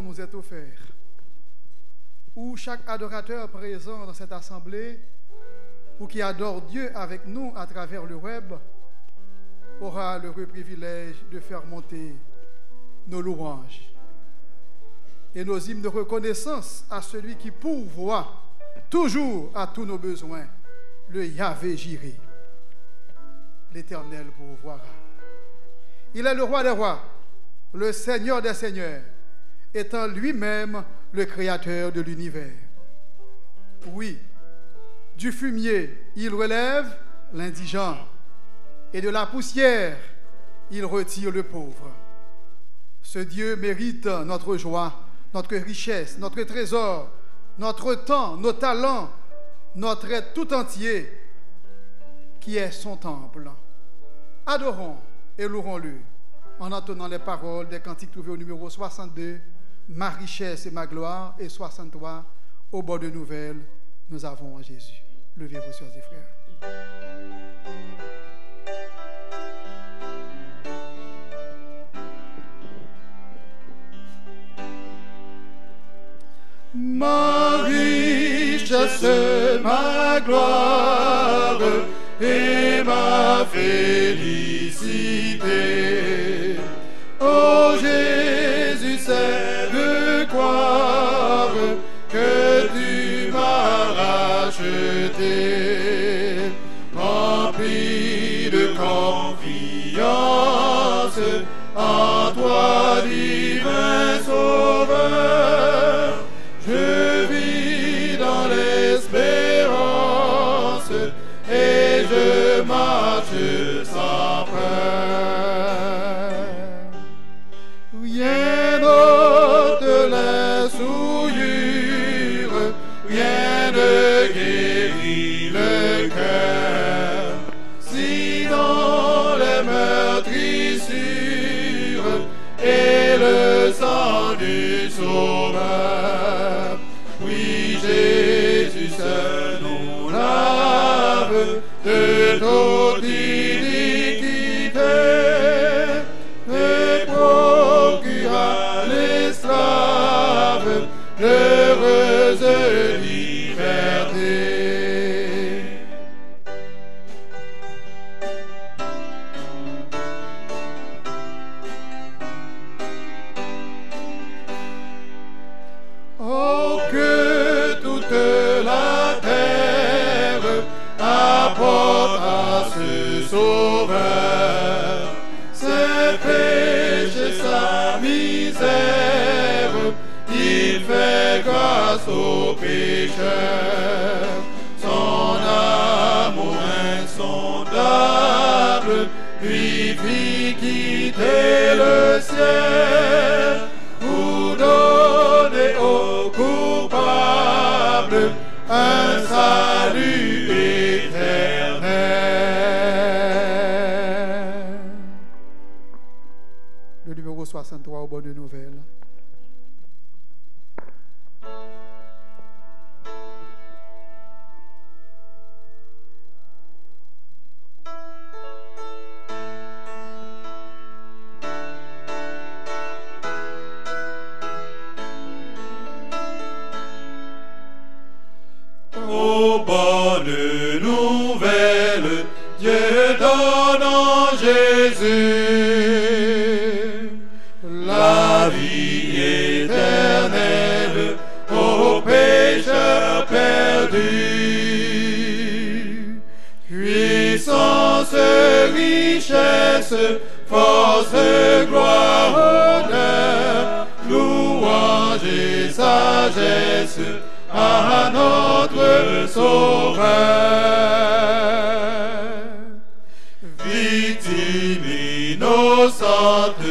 nous est offert, où chaque adorateur présent dans cette assemblée ou qui adore Dieu avec nous à travers le web aura l'heureux privilège de faire monter nos louanges et nos hymnes de reconnaissance à celui qui pourvoit toujours à tous nos besoins, le Yahvé Jireh. L'Éternel pourvoira. Il est le roi des rois, le Seigneur des seigneurs, étant lui-même le créateur de l'univers. Oui, du fumier, il relève l'indigent, et de la poussière, il retire le pauvre. Ce Dieu mérite notre joie, notre richesse, notre trésor, notre temps, nos talents, notre être tout entier, qui est son temple. Adorons et louons-le en entonnant les paroles des cantiques trouvés au numéro 62, ma richesse et ma gloire, et 63, au bord de nouvelles, nous avons en Jésus. Levez-vous, sœurs et frères. Ma richesse, ma gloire et ma félicité. Oh Jésus, c'est de croire que tu m'as racheté, rempli de confiance en toi, divin Sauveur. Je vis dans l'espérance et je marche sans peur. Rien n'ôte la souillure, rien ne guérit le cœur, sinon les meurtrissures et le sang du Sauveur. Oui, Jésus seul nous lave de toute iniquité et procure à l'esclave l'heureuse liberté. Oh, que toute la terre apporte à ce Sauveur ses péchés, sa misère. Il fait grâce aux pécheurs. Son amour insondable lui fit quitter le ciel pour donner aux coupables un salut éternel. Le numéro 63 au bord de nouvelles. Ô bonne nouvelle, Dieu donne en Jésus la vie éternelle aux pécheurs perdus. Puissance, richesse, force, gloire, honneur, louange et sagesse à notre Sauveur. Victime innocente,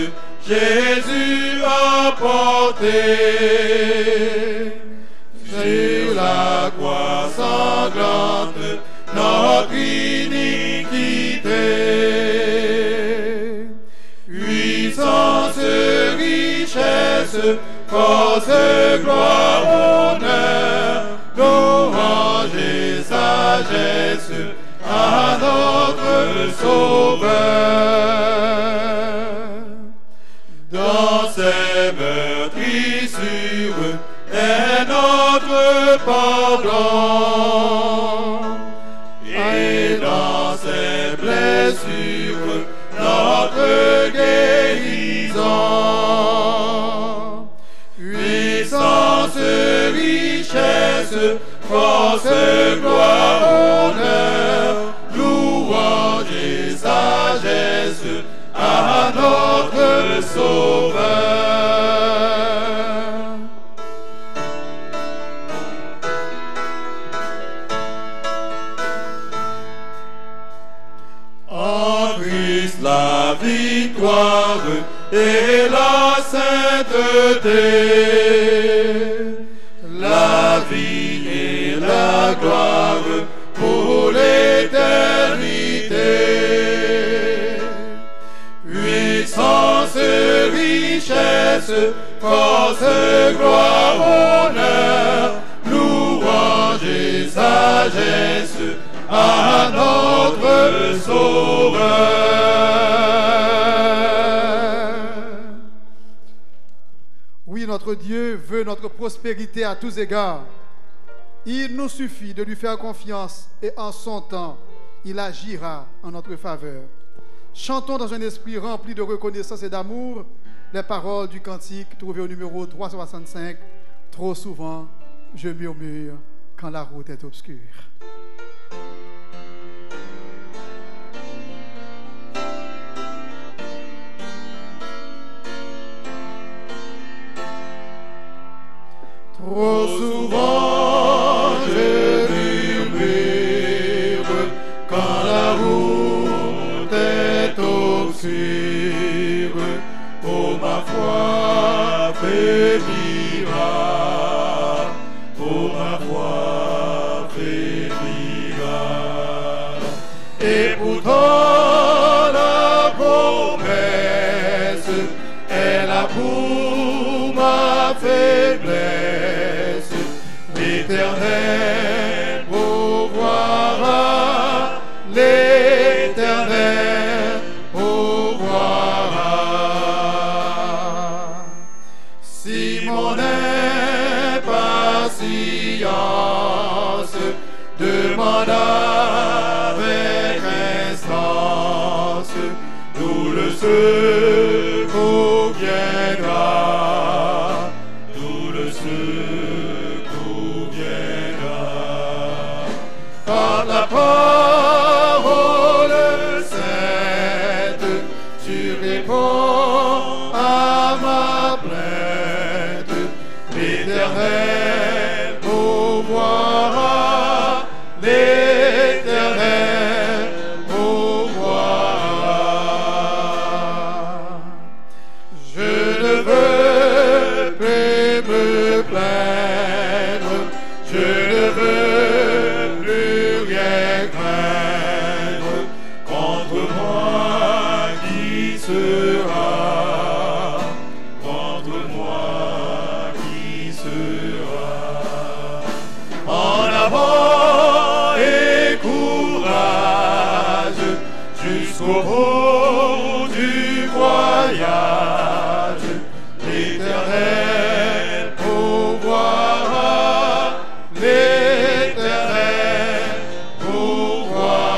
Jésus a porté sur la croix sanglante notre iniquité. Puissance, richesse, force, gloire, honneur, louange et sagesse à notre Sauveur. Dans ses meurtrissures, blessures est notre pardon. Et dans ses blessures, notre guérison. Puissance, richesse, force, gloire, honneur, louange et sagesse à notre Sauveur. En Christ la victoire et la sainteté, la vie et la gloire pour l'éternité. Puissance, richesse, force, gloire, honneur, louange et sagesse à notre Sauveur. Oui, notre Dieu veut notre prospérité à tous égards. Il nous suffit de lui faire confiance et en son temps, il agira en notre faveur. Chantons dans un esprit rempli de reconnaissance et d'amour les paroles du cantique trouvé au numéro 365. Trop souvent, je murmure quand la route est obscure. Trop souvent je murmure quand la route est obscure. Oh, ma foi faiblira, oh, ma foi faiblira. Et pourtant la promesse est là pour ma faiblesse. L'Éternel pourvoira, l'Éternel pourvoira. Si mon impatience demande avec instance, d'où le secours viendra, d'où le secours viendra. Par la parole sainte, tu réponds à ma plainte. L'Éternel pourvoira, l'Éternel pourvoira. Je ne veux plus me plaindre, je ne veux plus rien craindre. Contre moi qui sera, contre moi qui sera. En avant et courage jusqu'au bout du voyage. L'Éternel pourvoira, l'Éternel pourvoira.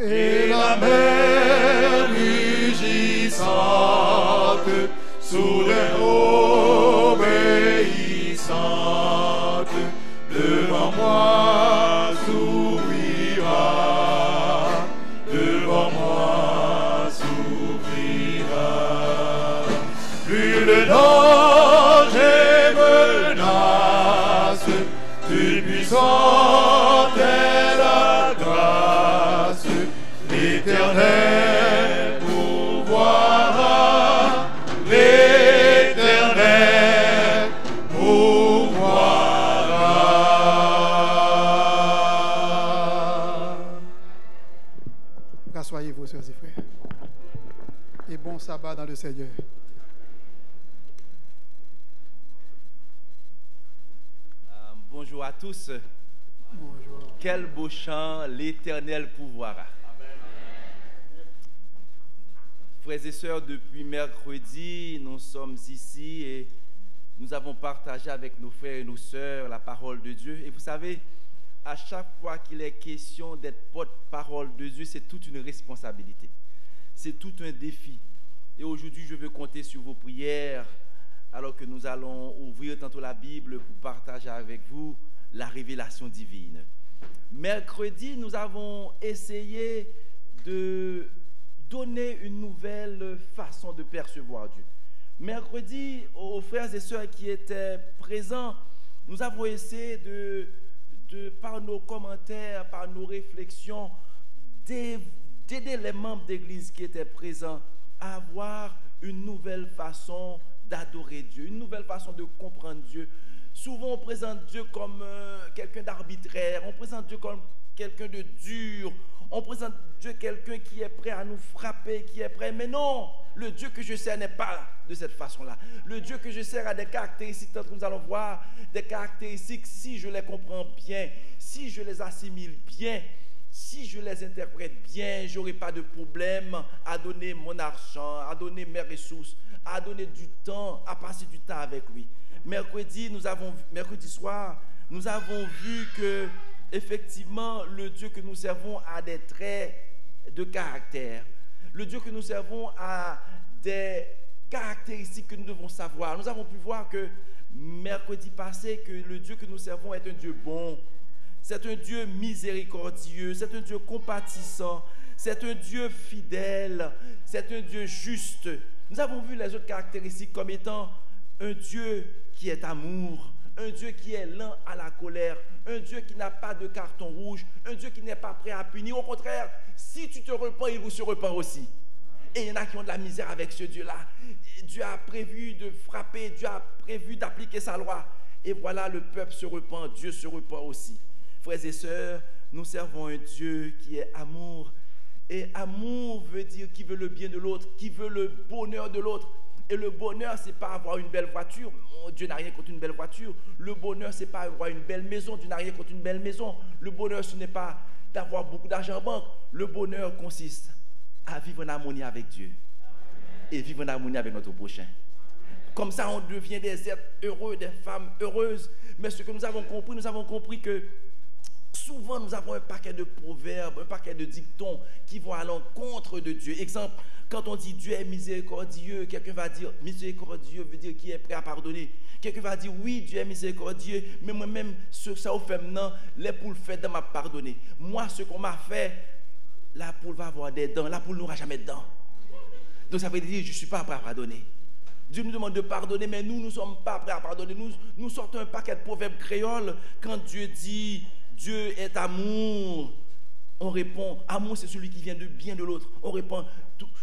Et la mer rugissante, soudain obéissante, devant moi s'ouvrira, devant moi s'ouvrira. Plus le danger menace, plus puissante est la grâce. L'Éternel pourvoira, l'Éternel Asseyez-vous, sœurs et frères. Et bon sabbat dans le Seigneur. Bonjour à tous. Bonjour. Quel beau chant, l'Éternel pouvoira. Frères et sœurs, depuis mercredi, nous sommes ici et nous avons partagé avec nos frères et nos sœurs la parole de Dieu. Et vous savez, à chaque fois qu'il est question d'être porte-parole de Dieu, c'est toute une responsabilité. C'est tout un défi. Et aujourd'hui, je veux compter sur vos prières alors que nous allons ouvrir tantôt la Bible pour partager avec vous la révélation divine. Mercredi, nous avons essayé de donner une nouvelle façon de percevoir Dieu. Mercredi, aux frères et sœurs qui étaient présents, nous avons essayé par nos commentaires, par nos réflexions, d'aider les membres d'église qui étaient présents à avoir une nouvelle façon d'adorer Dieu, une nouvelle façon de comprendre Dieu. Souvent, on présente Dieu comme quelqu'un d'arbitraire, on présente Dieu comme quelqu'un de dur, on présente Dieu quelqu'un qui est prêt à nous frapper, qui est prêt. Mais non, le Dieu que je sers n'est pas de cette façon-là. Le Dieu que je sers a des caractéristiques, tant que nous allons voir, des caractéristiques, si je les comprends bien, si je les assimile bien, si je les interprète bien, je n'aurai pas de problème à donner mon argent, à donner mes ressources, à donner du temps, à passer du temps avec lui. Mercredi soir, nous avons vu que effectivement, le Dieu que nous servons a des traits de caractère. Le Dieu que nous servons a des caractéristiques que nous devons savoir. Nous avons pu voir que mercredi passé, que le Dieu que nous servons est un Dieu bon. C'est un Dieu miséricordieux, c'est un Dieu compatissant, c'est un Dieu fidèle, c'est un Dieu juste. Nous avons vu les autres caractéristiques comme étant un Dieu qui est amour, un Dieu qui est lent à la colère, un Dieu qui n'a pas de carton rouge, un Dieu qui n'est pas prêt à punir. Au contraire, si tu te repens, il vous se repent aussi. Et il y en a qui ont de la misère avec ce Dieu-là. Dieu a prévu de frapper, Dieu a prévu d'appliquer sa loi. Et voilà, le peuple se repent, Dieu se repent aussi. Frères et sœurs, nous servons un Dieu qui est amour. Et amour veut dire qui veut le bien de l'autre, qui veut le bonheur de l'autre. Et le bonheur, ce n'est pas avoir une belle voiture. Dieu n'a rien contre une belle voiture. Le bonheur, ce n'est pas avoir une belle maison. Dieu n'a rien contre une belle maison. Le bonheur, ce n'est pas d'avoir beaucoup d'argent en banque. Le bonheur consiste à vivre en harmonie avec Dieu et vivre en harmonie avec notre prochain. Comme ça, on devient des êtres heureux, des femmes heureuses. Mais ce que nous avons compris que souvent, nous avons un paquet de proverbes, un paquet de dictons qui vont à l'encontre de Dieu. Exemple, quand on dit Dieu est miséricordieux, quelqu'un va dire miséricordieux veut dire qui est prêt à pardonner. Quelqu'un va dire oui, Dieu est miséricordieux, mais moi-même, ce que ça fait maintenant, les poules fait de m'a pardonné. Moi, ce qu'on m'a fait, la poule va avoir des dents, la poule n'aura jamais de dents. Donc ça veut dire je ne suis pas prêt à pardonner. Dieu nous demande de pardonner, mais nous ne sommes pas prêts à pardonner. Nous sortons un paquet de proverbes créoles quand Dieu dit Dieu est amour. On répond, amour c'est celui qui vient de bien de l'autre. On répond,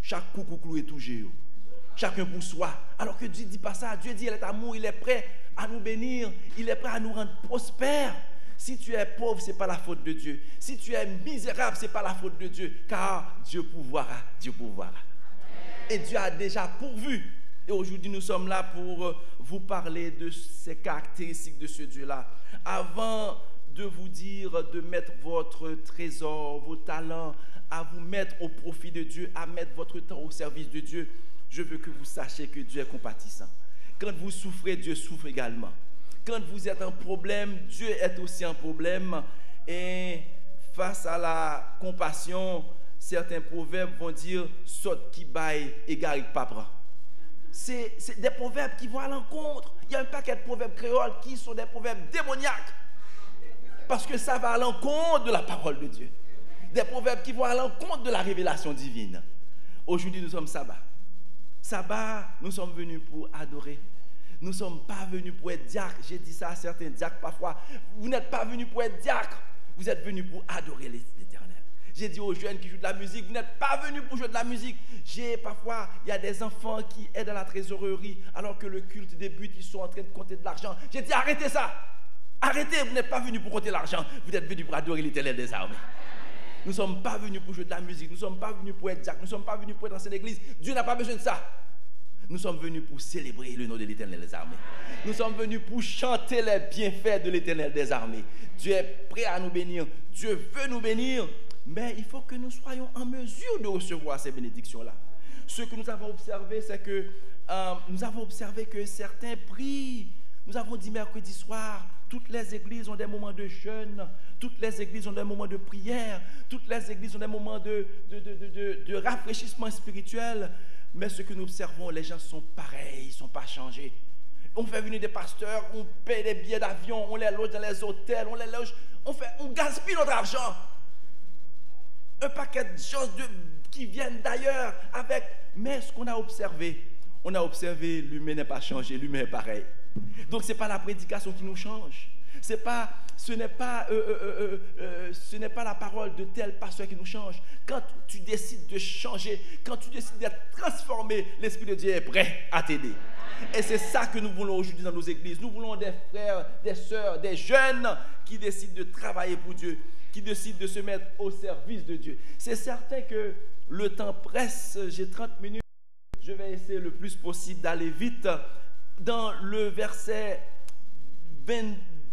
chaque coucou est tout géo. Chacun pour soi. Alors que Dieu ne dit pas ça. Dieu dit, il est amour, il est prêt à nous bénir. Il est prêt à nous rendre prospères. Si tu es pauvre, ce n'est pas la faute de Dieu. Si tu es misérable, ce n'est pas la faute de Dieu. Car Dieu pourvoira, Dieu pourvoira. Et Dieu a déjà pourvu. Et aujourd'hui, nous sommes là pour vous parler de ces caractéristiques de ce Dieu-là. Avant de vous dire de mettre votre trésor, vos talents, à vous mettre au profit de Dieu, à mettre votre temps au service de Dieu, je veux que vous sachiez que Dieu est compatissant. Quand vous souffrez, Dieu souffre également. Quand vous êtes en problème, Dieu est aussi en problème. Et face à la compassion, certains proverbes vont dire « saute qui baille et garik papra ». C'est des proverbes qui vont à l'encontre. Il y a un paquet de proverbes créoles qui sont des proverbes démoniaques. Parce que ça va à l'encontre de la parole de Dieu. Des proverbes qui vont à l'encontre de la révélation divine. Aujourd'hui, nous sommes sabbat. Sabbat, nous sommes venus pour adorer. Nous ne sommes pas venus pour être diacres. J'ai dit ça à certains diacres parfois. Vous n'êtes pas venus pour être diacres. Vous êtes venus pour adorer l'Éternel. J'ai dit aux jeunes qui jouent de la musique, vous n'êtes pas venus pour jouer de la musique. Parfois, il y a des enfants qui aident à la trésorerie alors que le culte débute, ils sont en train de compter de l'argent. J'ai dit, arrêtez ça. Arrêtez, vous n'êtes pas venus pour compter l'argent. Vous êtes venus pour adorer l'Éternel des armées. Nous ne sommes pas venus pour jouer de la musique. Nous ne sommes pas venus pour être Jack. Nous ne sommes pas venus pour être dans cette église. Dieu n'a pas besoin de ça. Nous sommes venus pour célébrer le nom de l'Éternel des armées. Nous sommes venus pour chanter les bienfaits de l'Éternel des armées. Dieu est prêt à nous bénir. Dieu veut nous bénir. Mais il faut que nous soyons en mesure de recevoir ces bénédictions-là. Ce que nous avons observé, c'est que certains prient. Nous avons dit mercredi soir, toutes les églises ont des moments de jeûne, toutes les églises ont des moments de prière, toutes les églises ont des moments de rafraîchissement spirituel. Mais ce que nous observons, les gens sont pareils, ils ne sont pas changés. On fait venir des pasteurs, on paye des billets d'avion, on les loge dans les hôtels, on les loge, on gaspille notre argent. Un paquet de choses qui viennent d'ailleurs avec. Mais ce qu'on a observé, l'humain n'est pas changé, l'humain est pareil. Donc ce n'est pas la prédication qui nous change. Ce n'est pas la parole de tel pasteur qui nous change. Quand tu décides de changer, quand tu décides d'être transformé, l'Esprit de Dieu est prêt à t'aider. Et c'est ça que nous voulons aujourd'hui dans nos églises. Nous voulons des frères, des sœurs, des jeunes qui décident de travailler pour Dieu, qui décident de se mettre au service de Dieu. C'est certain que le temps presse, j'ai 30 minutes, je vais essayer le plus possible d'aller vite. Dans le verset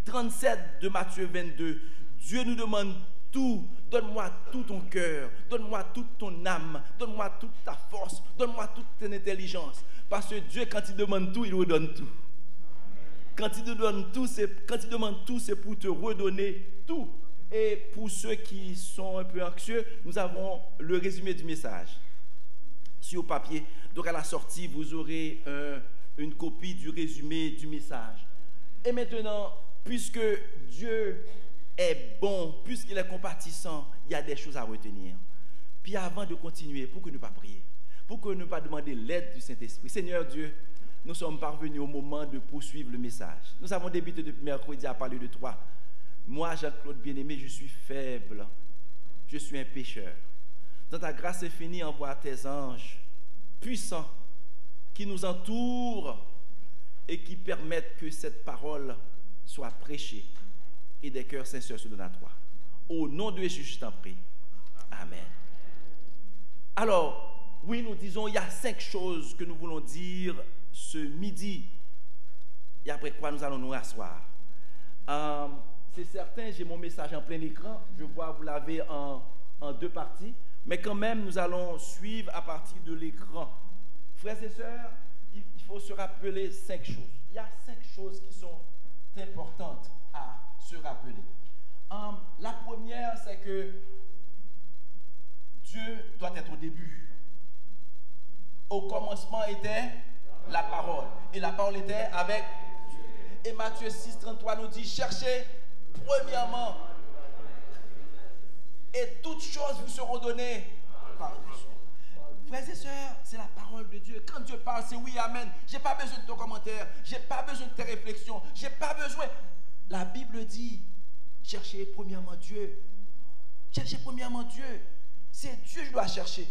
37 de Matthieu 22, Dieu nous demande tout. Donne-moi tout ton cœur, donne-moi toute ton âme, donne-moi toute ta force, donne-moi toute ton intelligence. Parce que Dieu, quand il demande tout, il redonne tout. Quand il demande tout, c'est pour te redonner tout. Et pour ceux qui sont un peu anxieux, nous avons le résumé du message sur papier. Donc à la sortie, vous aurez une copie du résumé du message. Et maintenant, puisque Dieu est bon, puisqu'il est compatissant, il y a des choses à retenir. Puis avant de continuer, pourquoi ne pas prier? Pourquoi ne pas demander l'aide du Saint-Esprit? Seigneur Dieu, nous sommes parvenus au moment de poursuivre le message. Nous avons débuté depuis mercredi à parler de toi. Moi, Jacques-Claude bien-aimé, je suis faible. Je suis un pécheur. Dans ta grâce infinie, envoie tes anges puissants qui nous entourent et qui permettent que cette parole soit prêchée et des cœurs sincères se donnent à toi. Au nom de Jésus, je t'en prie. Amen. Alors, oui, nous disons, il y a 5 choses que nous voulons dire ce midi. Et après quoi, nous allons nous rasseoir. C'est certain, j'ai mon message en plein écran. Je vois, vous l'avez en 2 parties. Mais quand même, nous allons suivre à partir de l'écran. Frères et sœurs, il faut se rappeler 5 choses. Il y a 5 choses qui sont importantes à se rappeler. La première, c'est que Dieu doit être au début. Au commencement était la parole. Et la parole était avec Dieu. Et Matthieu 6, 33 nous dit, cherchez premièrement. Et toutes choses vous seront données par Dieu. Frères et sœurs, c'est la parole de Dieu. Quand Dieu parle, c'est oui, amen. Je n'ai pas besoin de ton commentaire. Je n'ai pas besoin de tes réflexions. Je n'ai pas besoin. La Bible dit, cherchez premièrement Dieu. Cherchez premièrement Dieu. C'est Dieu que je dois chercher.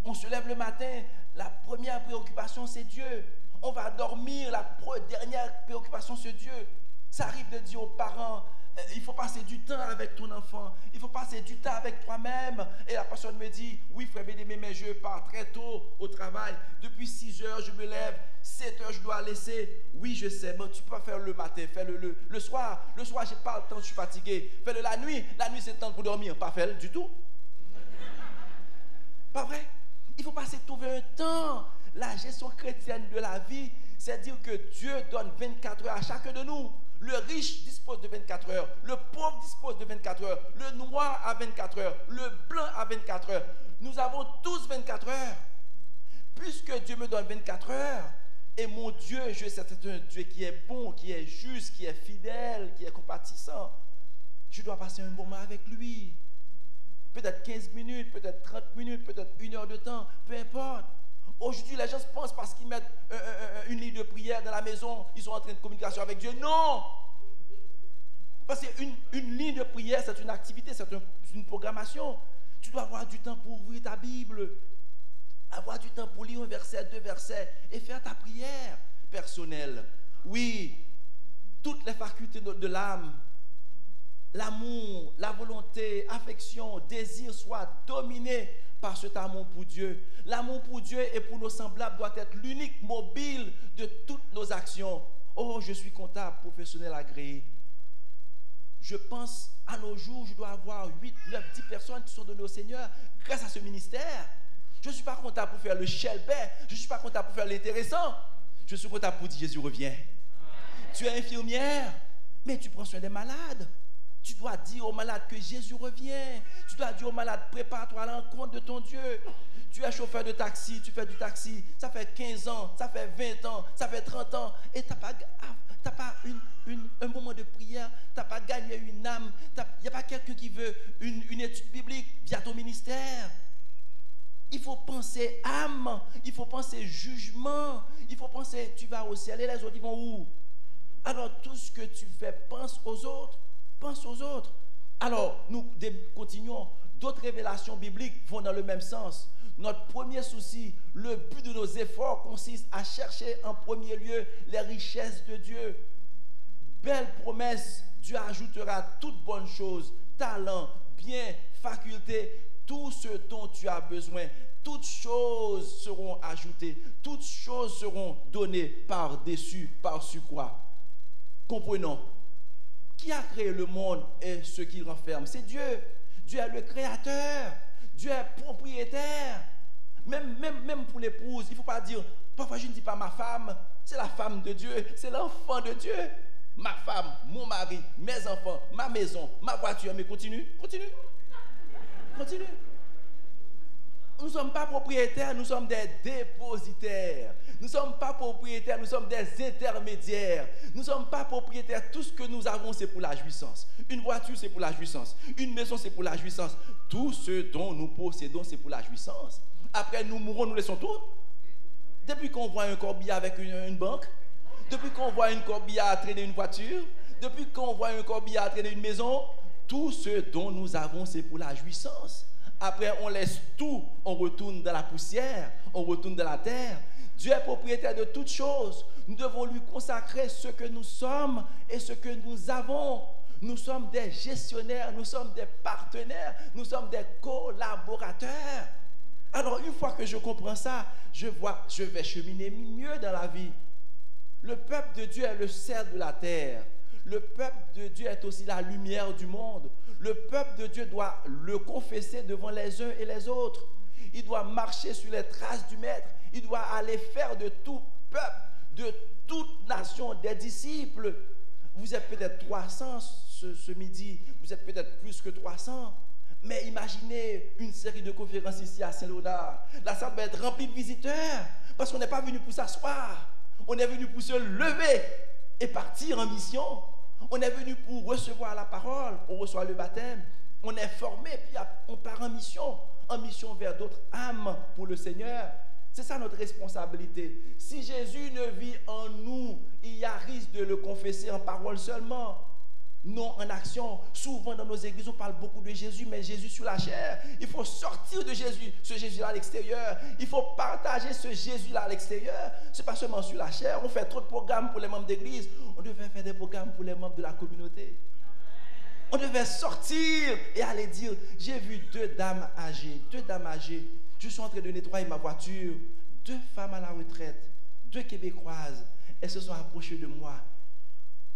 On se lève le matin, la première préoccupation, c'est Dieu. On va dormir, la dernière préoccupation, c'est Dieu. Ça arrive de dire aux parents, il faut passer du temps avec ton enfant. Il faut passer du temps avec toi-même. Et la personne me dit, oui frère bien-aimé, mais je pars très tôt au travail. Depuis 6 heures, je me lève. 7 heures, je dois laisser. Oui, je sais, mais tu peux faire le matin, fais-le le soir. Le soir, je n'ai pas le temps, je suis fatigué. Fais-le la nuit. La nuit, c'est le temps pour dormir. Pas faire du tout. Pas vrai? Il faut passer trouver un temps. La gestion chrétienne de la vie, c'est dire que Dieu donne 24 heures à chacun de nous. Le riche dispose de 24 heures, le pauvre dispose de 24 heures, le noir a 24 heures, le blanc a 24 heures. Nous avons tous 24 heures. Puisque Dieu me donne 24 heures, et mon Dieu, c'est un Dieu qui est bon, qui est juste, qui est fidèle, qui est compatissant, je dois passer un moment avec lui. Peut-être 15 minutes, peut-être 30 minutes, peut-être 1 heure de temps, peu importe. Aujourd'hui, les gens se pensent parce qu'ils mettent une ligne de prière dans la maison, ils sont en train de communication avec Dieu. Non! Parce qu'une ligne de prière, c'est une activité, c'est une programmation. Tu dois avoir du temps pour ouvrir ta Bible, avoir du temps pour lire un verset, 2 versets, et faire ta prière personnelle. Oui, toutes les facultés de l'âme l'amour, la volonté, affection, désir soient dominés par cet amour pour Dieu. L'amour pour Dieu et pour nos semblables doit être l'unique mobile de toutes nos actions. Oh, je suis comptable professionnel agréé. Je pense à nos jours, je dois avoir 8, 9, 10 personnes qui sont données au Seigneur grâce à ce ministère. Je ne suis pas comptable pour faire le shelbert, je ne suis pas comptable pour faire l'intéressant. Je suis comptable pour dire Jésus revient. Tu es infirmière, mais tu prends soin des malades. Tu dois dire aux malades que Jésus revient. Tu dois dire aux malades, prépare-toi à l'encontre de ton Dieu. Tu es chauffeur de taxi, tu fais du taxi, ça fait 15 ans, ça fait 20 ans, ça fait 30 ans, et tu n'as pas un moment de prière, tu n'as pas gagné une âme, il n'y a pas quelqu'un qui veut une étude biblique via ton ministère. Il faut penser âme, il faut penser jugement, il faut penser tu vas au ciel et les autres ils vont où? Alors tout ce que tu fais, pense aux autres, pense aux autres. Alors nous continuons, d'autres révélations bibliques vont dans le même sens. Notre premier souci, le but de nos efforts consiste à chercher en premier lieu les richesses de Dieu. Belle promesse, Dieu ajoutera toutes bonnes choses, talents, biens, facultés, tout ce dont tu as besoin. Toutes choses seront ajoutées, toutes choses seront données par-dessus, par-dessus quoi? Comprenons. Qui a créé le monde et ce qu'il renferme? C'est Dieu. Dieu est le créateur. Dieu est propriétaire. Même pour l'épouse, il ne faut pas dire, parfois je ne dis pas ma femme, c'est la femme de Dieu, c'est l'enfant de Dieu. Ma femme, mon mari, mes enfants, ma maison, ma voiture. Mais continue. Nous ne sommes pas propriétaires, nous sommes des dépositaires. Nous ne sommes pas propriétaires, nous sommes des intermédiaires. Nous ne sommes pas propriétaires. Tout ce que nous avons, c'est pour la jouissance. Une voiture, c'est pour la jouissance. Une maison, c'est pour la jouissance. Tout ce dont nous possédons, c'est pour la jouissance. Après, nous mourrons, nous laissons tout. Depuis qu'on voit un corbillard avec une banque, depuis qu'on voit une corbillard traîner une voiture, depuis qu'on voit un corbillard traîner une maison, tout ce dont nous avons, c'est pour la jouissance. Après, on laisse tout, on retourne dans la poussière, on retourne dans la terre. Dieu est propriétaire de toutes choses. Nous devons lui consacrer ce que nous sommes et ce que nous avons. Nous sommes des gestionnaires, nous sommes des partenaires, nous sommes des collaborateurs. Alors, une fois que je comprends ça, je vais cheminer mieux dans la vie. Le peuple de Dieu est le cerf de la terre. Le peuple de Dieu est aussi la lumière du monde. Le peuple de Dieu doit le confesser devant les uns et les autres. Il doit marcher sur les traces du Maître. Il doit aller faire de tout peuple, de toute nation, des disciples. Vous êtes peut-être 300 ce midi, vous êtes peut-être plus que 300. Mais imaginez une série de conférences ici à Saint-Léonard. La salle va être remplie de visiteurs parce qu'on n'est pas venu pour s'asseoir. On est venu pour se lever et partir en mission. On est venu pour recevoir la parole, on reçoit le baptême, on est formé, puis on part en mission vers d'autres âmes pour le Seigneur. C'est ça notre responsabilité. Si Jésus ne vit en nous, il y a risque de le confesser en parole seulement, non en action. Souvent dans nos églises, on parle beaucoup de Jésus, mais Jésus sur la chair. Il faut sortir de Jésus, ce Jésus-là à l'extérieur. Il faut partager ce Jésus-là à l'extérieur. Ce n'est pas seulement sur la chair. On fait trop de programmes pour les membres d'église. On devait faire des programmes pour les membres de la communauté. On devait sortir et aller dire, j'ai vu deux dames âgées. Je suis en train de nettoyer ma voiture. 2 femmes à la retraite, 2 Québécoises. Elles se sont approchées de moi.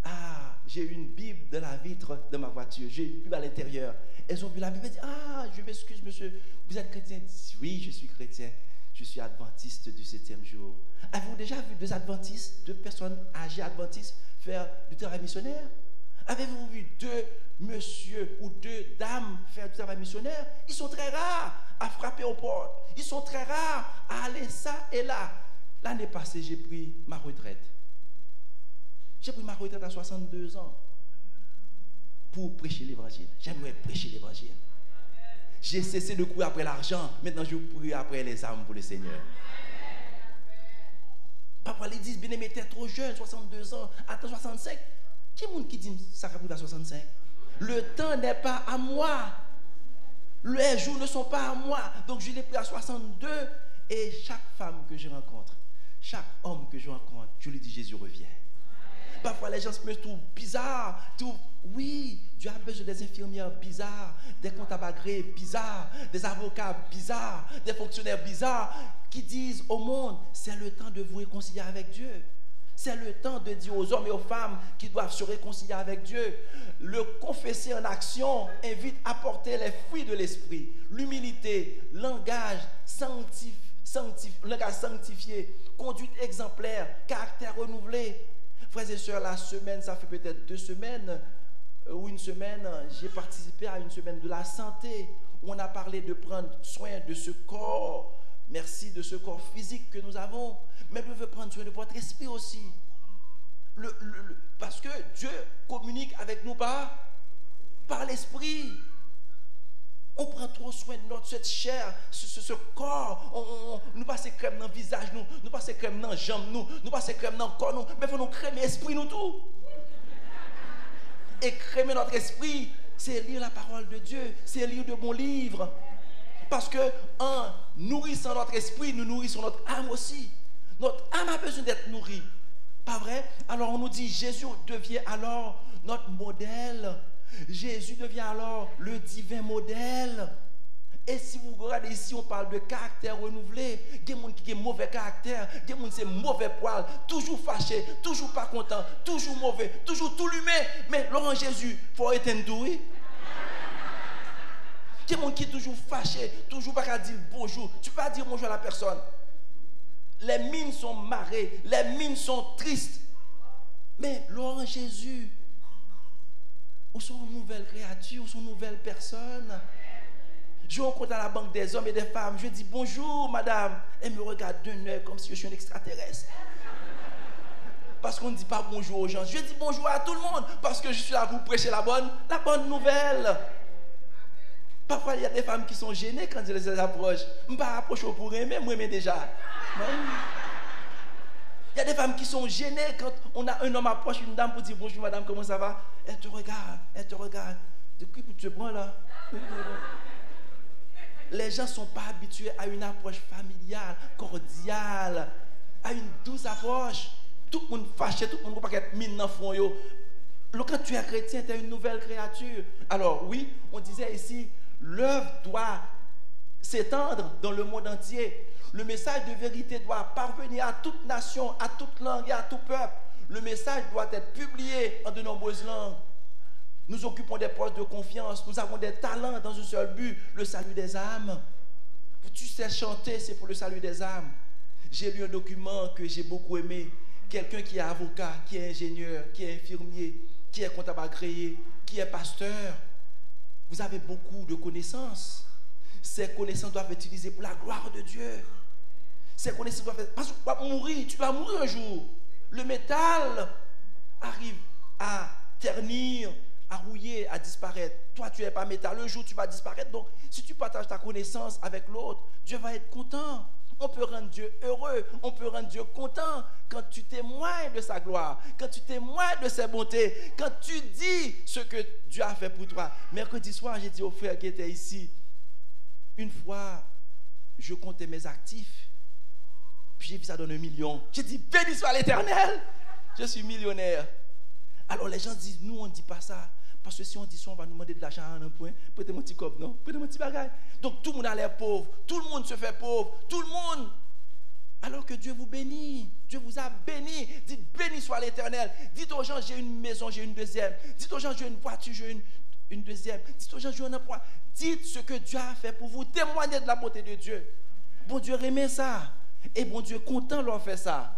Ah, j'ai une Bible dans la vitre de ma voiture. J'ai une Bible à l'intérieur. Elles ont vu la Bible et dit, ah, je m'excuse monsieur, vous êtes chrétien? Oui, je suis chrétien. Je suis adventiste du 7e jour. Avez-vous déjà vu 2 adventistes, 2 personnes âgées adventistes faire du travail missionnaire? Avez-vous vu 2 monsieur ou 2 dames faire du travail missionnaire? Ils sont très rares à frapper aux portes. Ils sont très rares à aller ça et là. L'année passée, j'ai pris ma retraite. J'ai pris ma retraite à 62 ans pour prêcher l'évangile. J'aimerais prêcher l'évangile. J'ai cessé de courir après l'argent. Maintenant, je cours après les âmes pour le Seigneur. Papa, ils disent, bien-aimé, t'es trop jeune, 62 ans, attends 65. Qui est le monde qui dit, ça va à 65? Le temps n'est pas à moi. Les jours ne sont pas à moi. Donc, je l'ai pris à 62. Et chaque femme que je rencontre, chaque homme que je rencontre, je lui dis, Jésus revient. Parfois, les gens se trouvent bizarres. Oui, Dieu a besoin des infirmières bizarres, des comptables agréés bizarres, des avocats bizarres, des fonctionnaires bizarres qui disent au monde, c'est le temps de vous réconcilier avec Dieu. C'est le temps de dire aux hommes et aux femmes qui doivent se réconcilier avec Dieu. Le confesser en action invite à porter les fruits de l'esprit. L'humilité, langage sanctifié, conduite exemplaire, caractère renouvelé. Frères et sœurs, la semaine, ça fait peut-être 2 semaines ou une semaine, j'ai participé à une semaine de la santé où on a parlé de prendre soin de ce corps. Merci de ce corps physique que nous avons. Mais Dieu veut prendre soin de votre esprit aussi. Parce que Dieu communique avec nous par l'esprit. On prend trop soin de cette chair, ce corps. Nous passons crème dans le visage, nous passons crème dans les jambes, nous passons crème dans le corps, mais il faut nous crémer l'esprit, nous tout. Et crémer notre esprit, c'est lire la parole de Dieu, c'est lire de bons livres. Parce que en nourrissant notre esprit, nous nourrissons notre âme aussi. Notre âme a besoin d'être nourrie. Pas vrai? Alors on nous dit, Jésus devient alors notre modèle. Jésus devient alors le divin modèle. Et si vous regardez ici, on parle de caractère renouvelé. Il y a des gens qui ont mauvais caractère, il y a des gens qui ont mauvais poil, toujours fâché, toujours pas content, toujours mauvais, toujours tout lumé. Mais Laurent Jésus, il faut éteindre tout, oui? Il y a des gens qui sont toujours fâchés, toujours pas dire bonjour. Tu ne peux pas dire bonjour à la personne. Les mines sont marrées, les mines sont tristes. Mais Laurent Jésus, où sont une nouvelle créature, où sont une nouvelle personne? Je rencontre à la banque des hommes et des femmes, je dis bonjour madame, elle me regarde d'un œil comme si je suis un extraterrestre. Parce qu'on ne dit pas bonjour aux gens. Je dis bonjour à tout le monde parce que je suis là pour prêcher la bonne nouvelle. Parfois, il y a des femmes qui sont gênées quand je les approche. Je ne vais pas approcher pour aimer, moi j'aime déjà. Il y a des femmes qui sont gênées quand on a un homme approche une dame pour dire bonjour madame, comment ça va? Elle te regarde. De qui tu te prends là? Les gens ne sont pas habitués à une approche familiale, cordiale, à une douce approche. Tout le monde fâché, tout le monde ne peut pas être mis dans le front. Quand tu es chrétien, tu es une nouvelle créature. Alors oui, on disait ici, l'œuvre doit s'étendre dans le monde entier. Le message de vérité doit parvenir à toute nation, à toute langue et à tout peuple. Le message doit être publié en de nombreuses langues. Nous occupons des postes de confiance, nous avons des talents dans un seul but, le salut des âmes. Tu sais chanter, c'est pour le salut des âmes. J'ai lu un document que j'ai beaucoup aimé. Quelqu'un qui est avocat, qui est ingénieur, qui est infirmier, qui est comptable agréé, qui est pasteur. Vous avez beaucoup de connaissances. Ces connaissances doivent être utilisées pour la gloire de Dieu. Ces connaissances doivent être... Parce que tu vas mourir, tu vas mourir un jour. Le métal arrive à ternir, à rouiller, à disparaître. Toi, tu n'es pas métal. Un jour, tu vas disparaître. Donc, si tu partages ta connaissance avec l'autre, Dieu va être content. On peut rendre Dieu heureux, on peut rendre Dieu content quand tu témoignes de sa gloire, quand tu témoignes de ses bontés, quand tu dis ce que Dieu a fait pour toi. Mercredi soir, j'ai dit aux frères qui étaient ici, une fois, je comptais mes actifs, puis j'ai vu ça donner 1 million. J'ai dit, béni soit l'Éternel, je suis millionnaire. Alors les gens disent, nous on ne dit pas ça. Parce que si on dit ça, on va nous demander de l'argent à un point. Prêtez mon petit cop, non? Prêtez mon petit bagage. Donc tout le monde a l'air pauvre. Tout le monde se fait pauvre. Tout le monde. Alors que Dieu vous bénit. Dieu vous a béni. Dites, béni soit l'Éternel. Dites aux gens, j'ai une maison, j'ai une deuxième. Dites aux gens, j'ai une voiture, j'ai une deuxième. Dites aux gens, j'ai un emploi. Dites ce que Dieu a fait pour vous. Témoignez de la beauté de Dieu. Bon Dieu aimait ça. Et bon Dieu content leur fait ça.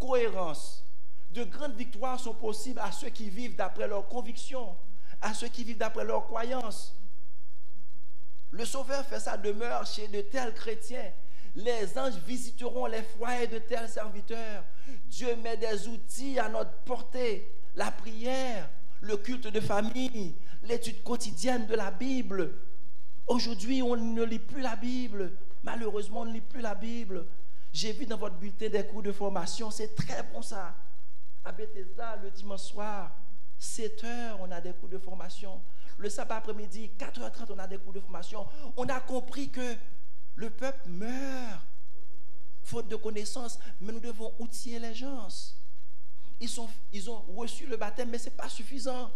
Cohérence. De grandes victoires sont possibles à ceux qui vivent d'après leurs convictions, à ceux qui vivent d'après leurs croyances. Le Sauveur fait sa demeure chez de tels chrétiens. Les anges visiteront les foyers de tels serviteurs. Dieu met des outils à notre portée. La prière, le culte de famille, l'étude quotidienne de la Bible. Aujourd'hui, on ne lit plus la Bible. Malheureusement, on ne lit plus la Bible. J'ai vu dans votre bulletin des cours de formation. C'est très bon ça. À Bethesda, le dimanche soir, 7h, on a des cours de formation. Le sabbat après-midi, 4h30, on a des cours de formation. On a compris que le peuple meurt, faute de connaissances, mais nous devons outiller les gens. ils ont reçu le baptême, mais ce n'est pas suffisant.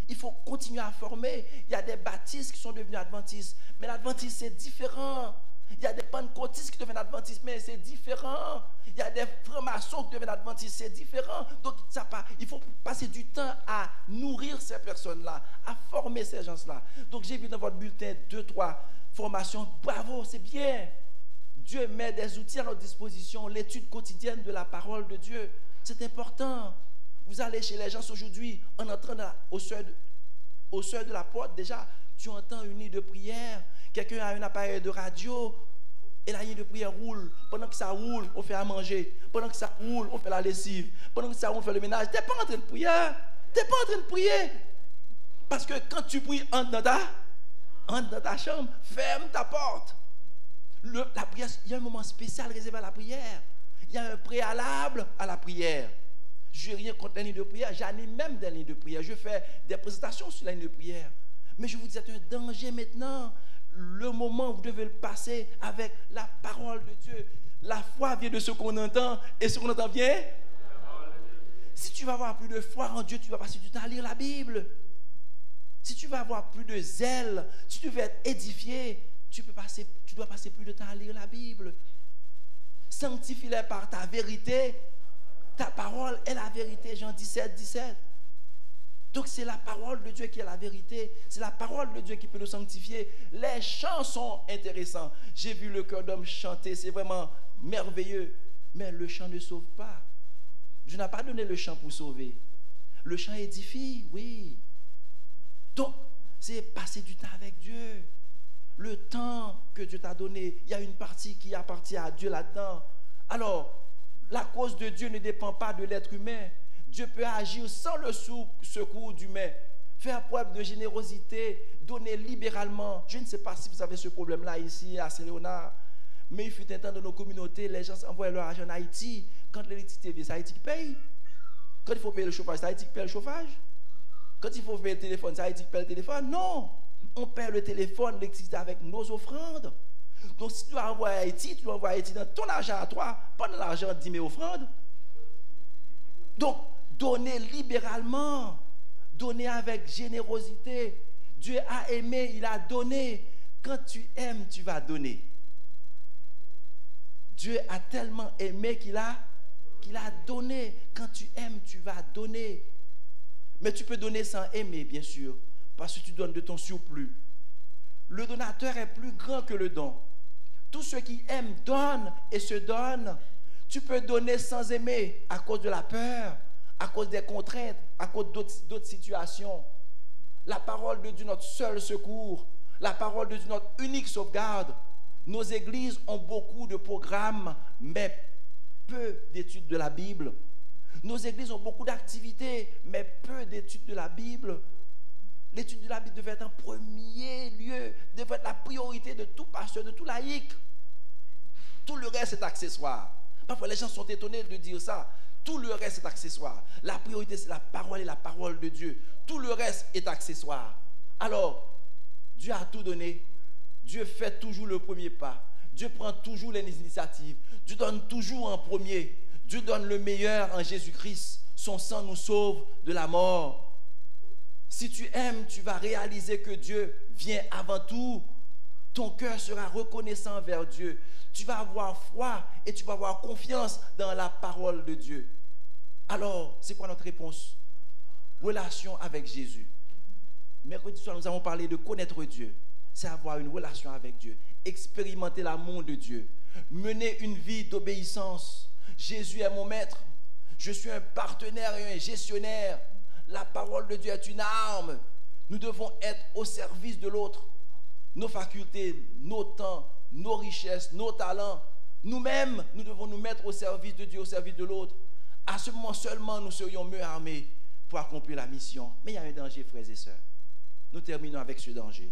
Il faut continuer à former. Il y a des baptistes qui sont devenus adventistes, mais l'adventiste, c'est différent. Il y a des pentecôtistes qui deviennent adventistes, mais c'est différent. Il y a des francs-maçons qui deviennent adventistes, c'est différent. Donc, il faut passer du temps à nourrir ces personnes-là, à former ces gens-là. Donc, j'ai vu dans votre bulletin 2-3 formations. Bravo, c'est bien. Dieu met des outils à notre disposition, l'étude quotidienne de la parole de Dieu. C'est important. Vous allez chez les gens aujourd'hui, en entrant au seuil de la porte, déjà, tu entends une ligne de prière. Quelqu'un a un appareil de radio et la ligne de prière roule. Pendant que ça roule, on fait à manger. Pendant que ça roule, on fait la lessive. Pendant que ça roule, on fait le ménage. Tu n'es pas en train de prier. Tu n'es pas en train de prier. Parce que quand tu pries, entre dans ta chambre, ferme ta porte. La prière, il y a un moment spécial réservé à la prière. Il y a un préalable à la prière. Je n'ai rien contre la ligne de prière. J'anime même des lignes de prière. Je fais des présentations sur la ligne de prière. Mais je vous dis, c'est un danger maintenant. Le moment où vous devez le passer avec la parole de Dieu. La foi vient de ce qu'on entend. Et ce qu'on entend vient. Si tu vas avoir plus de foi en Dieu, tu vas passer du temps à lire la Bible. Si tu vas avoir plus de zèle, si tu veux être édifié, tu dois passer plus de temps à lire la Bible. Sanctifie-les par ta vérité. Ta parole est la vérité. Jean 17. Donc c'est la parole de Dieu qui est la vérité. C'est la parole de Dieu qui peut nous sanctifier. Les chants sont intéressants. J'ai vu le cœur d'homme chanter. C'est vraiment merveilleux. Mais le chant ne sauve pas. Dieu n'a pas donné le chant pour sauver. Le chant édifie, oui. Donc, c'est passer du temps avec Dieu. Le temps que Dieu t'a donné, il y a une partie qui appartient à Dieu là-dedans. Alors, la cause de Dieu ne dépend pas de l'être humain. Dieu peut agir sans le secours d'humain. Faire preuve de générosité, donner libéralement. Je ne sais pas si vous avez ce problème-là ici à Saint-Léonard, mais il fut un temps dans nos communautés, les gens envoient leur argent en Haïti. Quand l'électricité vient, c'est Haïti qui paye. Quand il faut payer le chauffage, c'est Haïti qui paye le chauffage. Quand il faut payer le téléphone, c'est Haïti qui paye le téléphone. Non, on paye le téléphone, l'électricité avec nos offrandes. Donc si tu dois envoyer à Haïti, tu dois envoyer à Haïti dans ton argent à toi, pas dans l'argent de 10 000 offrandes. Donc, donner libéralement, donner avec générosité. Dieu a aimé, il a donné. Quand tu aimes, tu vas donner. Dieu a tellement aimé qu'il a donné. Quand tu aimes, tu vas donner. Mais tu peux donner sans aimer, bien sûr, parce que tu donnes de ton surplus. Le donateur est plus grand que le don. Tous ceux qui aiment donnent et se donnent. Tu peux donner sans aimer à cause de la peur, à cause des contraintes, à cause d'autres situations. La parole de Dieu, notre seul secours. La parole de Dieu, notre unique sauvegarde. Nos églises ont beaucoup de programmes, mais peu d'études de la Bible. Nos églises ont beaucoup d'activités, mais peu d'études de la Bible. L'étude de la Bible devait être en premier lieu, devait être la priorité de tout pasteur, de tout laïc. Tout le reste est accessoire. Parfois les gens sont étonnés de dire ça. Tout le reste est accessoire. La priorité, c'est la parole et la parole de Dieu. Tout le reste est accessoire. Alors, Dieu a tout donné. Dieu fait toujours le premier pas. Dieu prend toujours les initiatives. Dieu donne toujours en premier. Dieu donne le meilleur en Jésus-Christ. Son sang nous sauve de la mort. Si tu aimes, tu vas réaliser que Dieu vient avant tout. Ton cœur sera reconnaissant envers Dieu. Tu vas avoir foi et tu vas avoir confiance dans la parole de Dieu. Alors, c'est quoi notre réponse? Relation avec Jésus. Mercredi soir, nous avons parlé de connaître Dieu. C'est avoir une relation avec Dieu. Expérimenter l'amour de Dieu. Mener une vie d'obéissance. Jésus est mon maître. Je suis un partenaire et un gestionnaire. La parole de Dieu est une arme. Nous devons être au service de l'autre. Nos facultés, nos temps, nos richesses, nos talents. Nous-mêmes, nous devons nous mettre au service de Dieu, au service de l'autre. À ce moment seulement, nous serions mieux armés pour accomplir la mission. Mais il y a un danger, frères et sœurs. Nous terminons avec ce danger.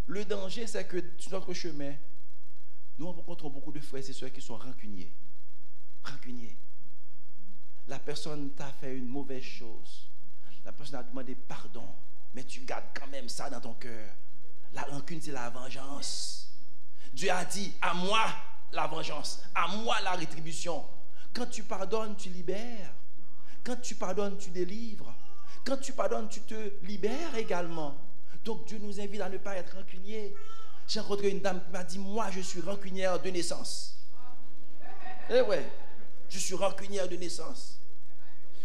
Le danger, c'est que sur notre chemin, nous rencontrons beaucoup de frères et sœurs qui sont rancuniers. Rancuniers. La personne t'a fait une mauvaise chose. La personne a demandé pardon, mais tu gardes quand même ça dans ton cœur. La rancune, c'est la vengeance. Dieu a dit, à moi la vengeance, à moi la rétribution. Quand tu pardonnes, tu libères. Quand tu pardonnes, tu délivres. Quand tu pardonnes, tu te libères également. Donc Dieu nous invite à ne pas être rancunier. J'ai rencontré une dame qui m'a dit, moi je suis rancunière de naissance. Eh ouais, je suis rancunière de naissance.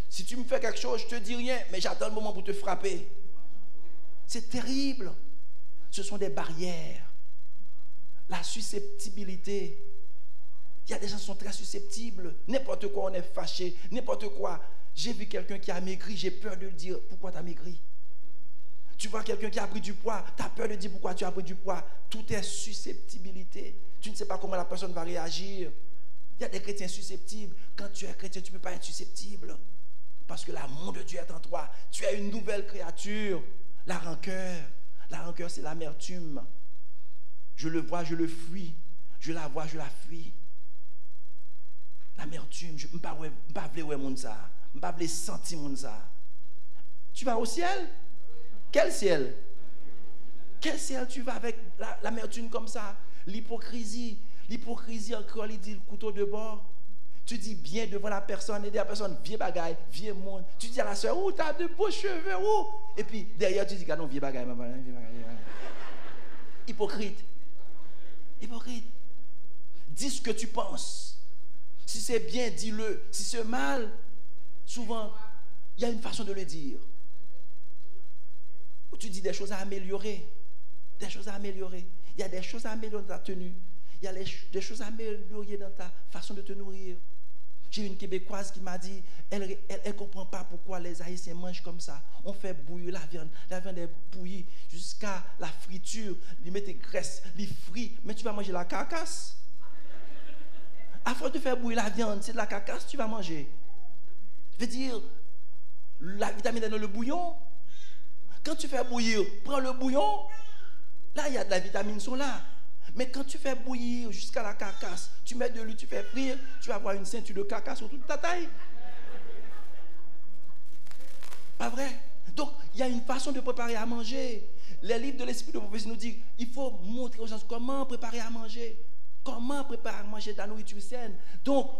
Si tu me fais quelque chose, je ne te dis rien, mais j'attends le moment pour te frapper. C'est terrible. Ce sont des barrières. La susceptibilité. Il y a des gens qui sont très susceptibles. N'importe quoi, on est fâché. N'importe quoi. J'ai vu quelqu'un qui a maigri, j'ai peur de le dire. Pourquoi tu as maigri? Tu vois quelqu'un qui a pris du poids, tu as peur de dire pourquoi tu as pris du poids. Tout est susceptibilité. Tu ne sais pas comment la personne va réagir. Il y a des chrétiens susceptibles. Quand tu es chrétien, tu ne peux pas être susceptible. Parce que l'amour de Dieu est en toi. Tu es une nouvelle créature. La rancœur, c'est l'amertume. Je le vois, je le fuis. Je la vois, je la fuis. L'amertume, je ne peux pas voir mon ça. Je ne peux pas sentir mon ça. Tu vas au ciel? Quel ciel? Quel ciel tu vas avec l'amertume comme ça? L'hypocrisie encore, il dit le couteau de bord. Tu dis bien devant la personne et la personne, vieux bagaille, vieux monde. Tu dis à la soeur, tu as de beaux cheveux, où? Et puis derrière, tu dis, non, vieux bagaille, maman, vieux bagaille. Hypocrite. Dis ce que tu penses. Si c'est bien, dis-le. Si c'est mal, souvent, il y a une façon de le dire. Où tu dis des choses à améliorer. Il y a des choses à améliorer dans ta tenue. Il y a des choses à améliorer dans ta façon de te nourrir. J'ai une Québécoise qui m'a dit, elle ne comprend pas pourquoi les Haïtiens mangent comme ça. On fait bouillir la viande est bouillie jusqu'à la friture. Ils mettent graisse, ils frient, mais tu vas manger la carcasse. À force de faire bouillir la viande, c'est de la carcasse que tu vas manger. Je veux dire, la vitamine est dans le bouillon. Quand tu fais bouillir, prends le bouillon. Là, il y a de la vitamine sont là. Mais quand tu fais bouillir jusqu'à la carcasse, tu mets de l'huile, tu fais frire, tu vas avoir une ceinture de carcasse sur toute ta taille. Pas vrai? Donc, il y a une façon de préparer à manger. Les livres de l'Esprit de prophétie nous disent il faut montrer aux gens comment préparer à manger. Comment préparer à manger de la nourriture saine. Donc,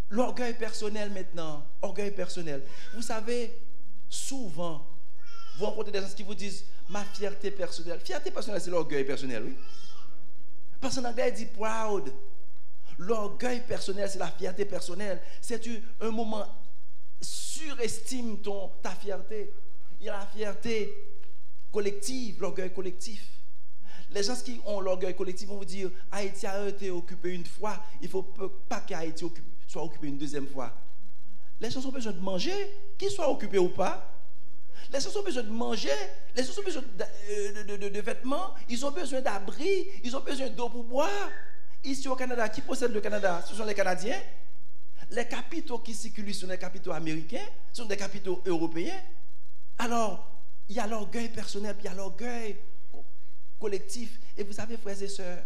l'orgueil personnel maintenant. Orgueil personnel. Vous savez, souvent, vous rencontrez des gens qui vous disent ma fierté personnelle. Fierté personnelle, c'est l'orgueil personnel, oui. Parce qu'en anglais, il dit proud. L'orgueil personnel, c'est la fierté personnelle. C'est un moment, surestime ta fierté. Il y a la fierté collective, l'orgueil collectif. Les gens qui ont l'orgueil collectif vont vous dire Haïti a été occupé une fois, il ne faut pas qu'Haïti soit occupé une deuxième fois. Les gens ont besoin de manger, qu'ils soient occupés ou pas. Les gens ont besoin de manger, les gens ont besoin de vêtements, ils ont besoin d'abri, ils ont besoin d'eau pour boire. Ici au Canada, qui possède le Canada? Ce sont les Canadiens. Les capitaux qui circulent sont des capitaux américains, ce sont des capitaux européens. Alors, il y a l'orgueil personnel, puis il y a l'orgueil collectif. Et vous savez, frères et sœurs,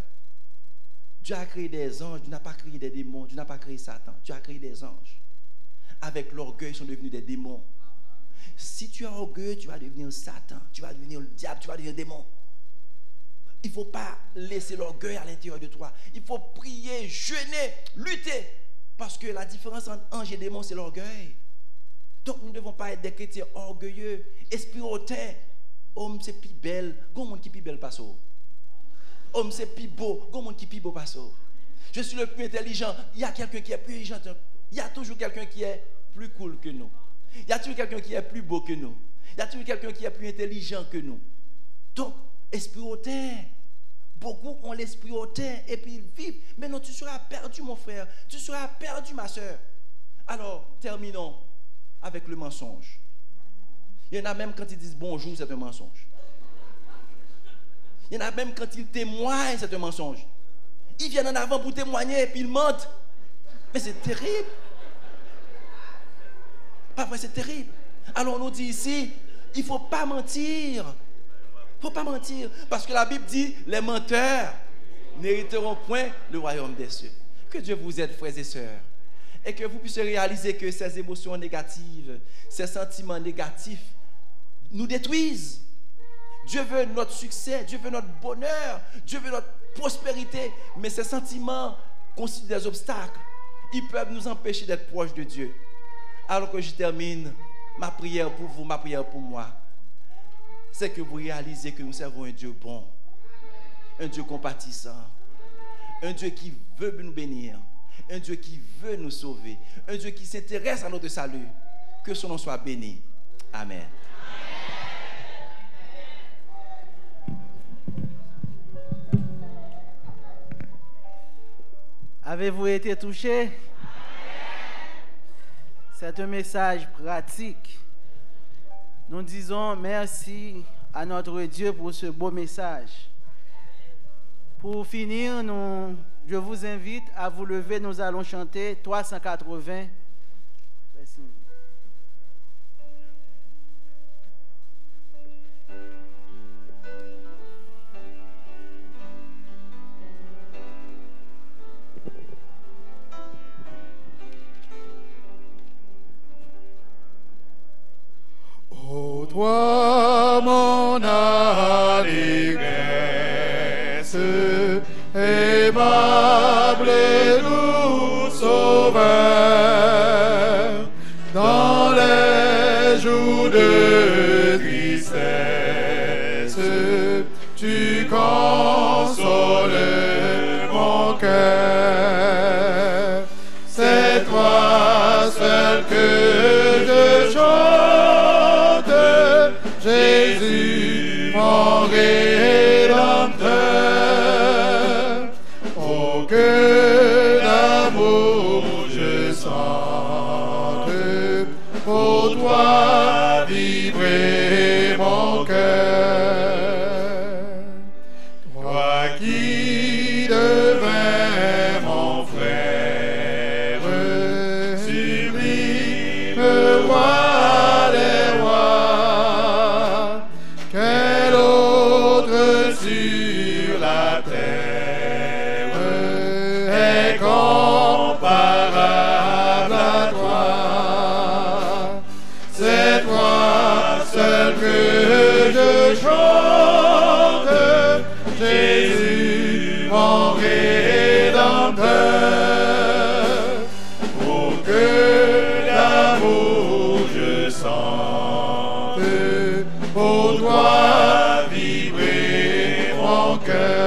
Dieu a créé des anges, Dieu n'a pas créé des démons, Dieu n'a pas créé Satan, Dieu a créé des anges. Avec l'orgueil, ils sont devenus des démons. Si tu es orgueilleux, tu vas devenir Satan, tu vas devenir le diable, tu vas devenir démon. Il ne faut pas laisser l'orgueil à l'intérieur de toi. Il faut prier, jeûner, lutter. Parce que la différence entre ange et démon, c'est l'orgueil. Donc nous ne devons pas être des chrétiens orgueilleux, esprit hautain. Homme c'est plus belle, gon monde qui plus belle passe. Homme c'est plus beau, gon monde qui plus beau passe. Je suis le plus intelligent, il y a quelqu'un qui est plus intelligent. Il y a toujours quelqu'un qui est plus cool que nous. Il y a toujours quelqu'un qui est plus beau que nous. Il y a toujours quelqu'un qui est plus intelligent que nous. Donc, esprit hautain. Beaucoup ont l'esprit hautain et puis ils vivent. Mais non, tu seras perdu, mon frère. Tu seras perdu, ma soeur. Alors, terminons avec le mensonge. Il y en a même quand ils disent bonjour, c'est un mensonge. Il y en a même quand ils témoignent, c'est un mensonge. Ils viennent en avant pour témoigner et puis ils mentent. Mais c'est terrible. Pas vrai, c'est terrible. Alors on nous dit ici, il ne faut pas mentir. Il ne faut pas mentir. Parce que la Bible dit, les menteurs n'hériteront point le royaume des cieux. Que Dieu vous aide, frères et sœurs. Et que vous puissiez réaliser que ces émotions négatives, ces sentiments négatifs nous détruisent. Dieu veut notre succès, Dieu veut notre bonheur, Dieu veut notre prospérité. Mais ces sentiments constituent des obstacles. Ils peuvent nous empêcher d'être proches de Dieu. alors que je termine ma prière pour vous, ma prière pour moi, c'est que vous réalisez que nous servons un Dieu bon, un Dieu compatissant, un Dieu qui veut nous bénir, un Dieu qui veut nous sauver, un Dieu qui s'intéresse à notre salut. Que son nom soit béni. Amen. Avez-vous été touché? C'est un message pratique. Nous disons merci à notre Dieu pour ce beau message. Pour finir, je vous invite à vous lever. Nous allons chanter 380. Merci. Ô toi, mon allégresse, aimable et doux Sauveur, dans les jours de tristesse, tu consoles mon cœur. C'est toi seul que je chante, Jésus, mon Rédempteur. Oh, que d'amour je sente, pour toi vibrer mon cœur. Toi qui devins mon frère, sublime roi des rois, quel autre sur la terre est comparable à toi? C'est toi seul que je chante, Jésus, mon Rédempteur. Oh, que d'amour je sente, pour toi vibrer mon cœur.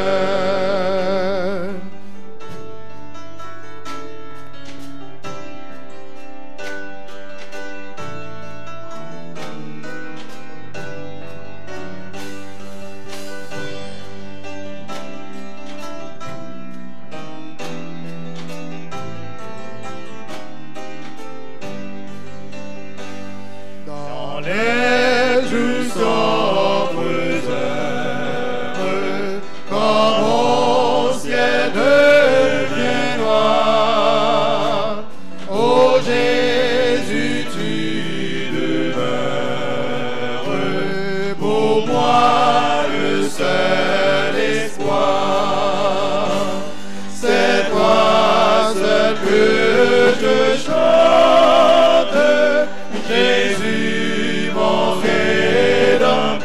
Dans les jours sombres heures, quand mon ciel devient noir, ô Jésus, tu demeures pour moi le seul espoir. C'est toi seul que je chante, Jésus, mon Rédempteur.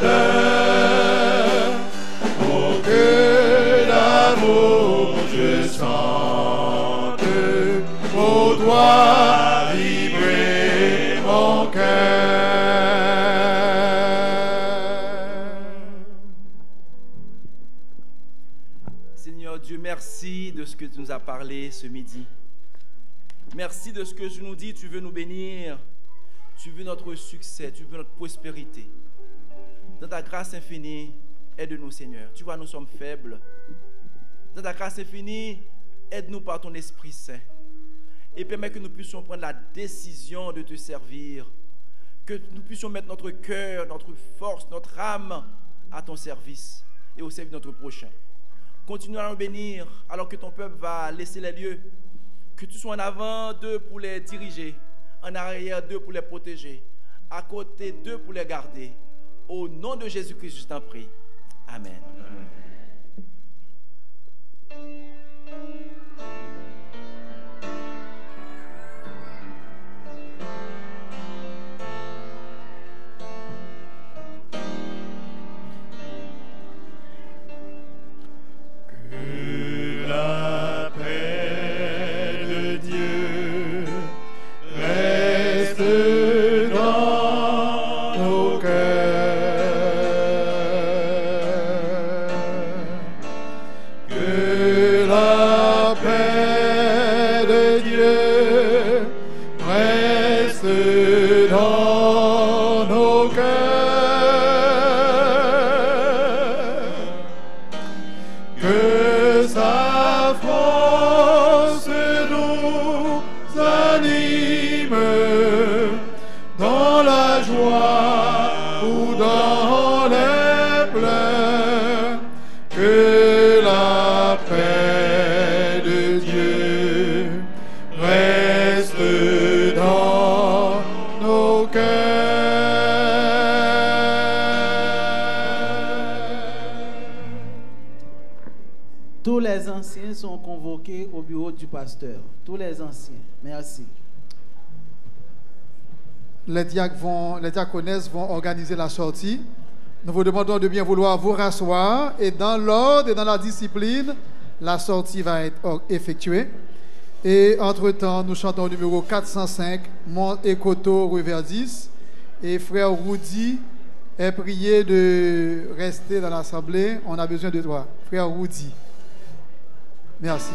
Oh, que d'amour je sente, pour toi vibrer mon cœur. Seigneur Dieu, merci de ce que tu nous as parlé ce midi. Merci de ce que tu nous dis, tu veux nous bénir. Tu veux notre succès, tu veux notre prospérité. Dans ta grâce infinie, aide-nous, Seigneur. Tu vois, nous sommes faibles. Dans ta grâce infinie, aide-nous par ton Esprit Saint. Et permets que nous puissions prendre la décision de te servir. Que nous puissions mettre notre cœur, notre force, notre âme à ton service et au service de notre prochain. Continue à nous bénir alors que ton peuple va laisser les lieux. Que tu sois en avant d'eux pour les diriger, en arrière d'eux pour les protéger, à côté d'eux pour les garder. Au nom de Jésus-Christ, je t'en prie. Amen. Amen. Que la paix de Dieu reste Que la paix de Dieu reste dans nos cœurs. Que sa force nous anime dans la joie ou dans les pleurs. Que la paix de Dieu reste dans nos cœurs. Tous les anciens sont convoqués au bureau du pasteur. Tous les anciens. Merci. Les diaconesses vont organiser la sortie. Nous vous demandons de bien vouloir vous rasseoir et dans l'ordre et dans la discipline, la sortie va être effectuée. Et entre-temps, nous chantons le numéro 405, Mont Ekoto, Rivière 10. Et frère Rudy est prié de rester dans l'assemblée. On a besoin de toi. Frère Rudy. Merci.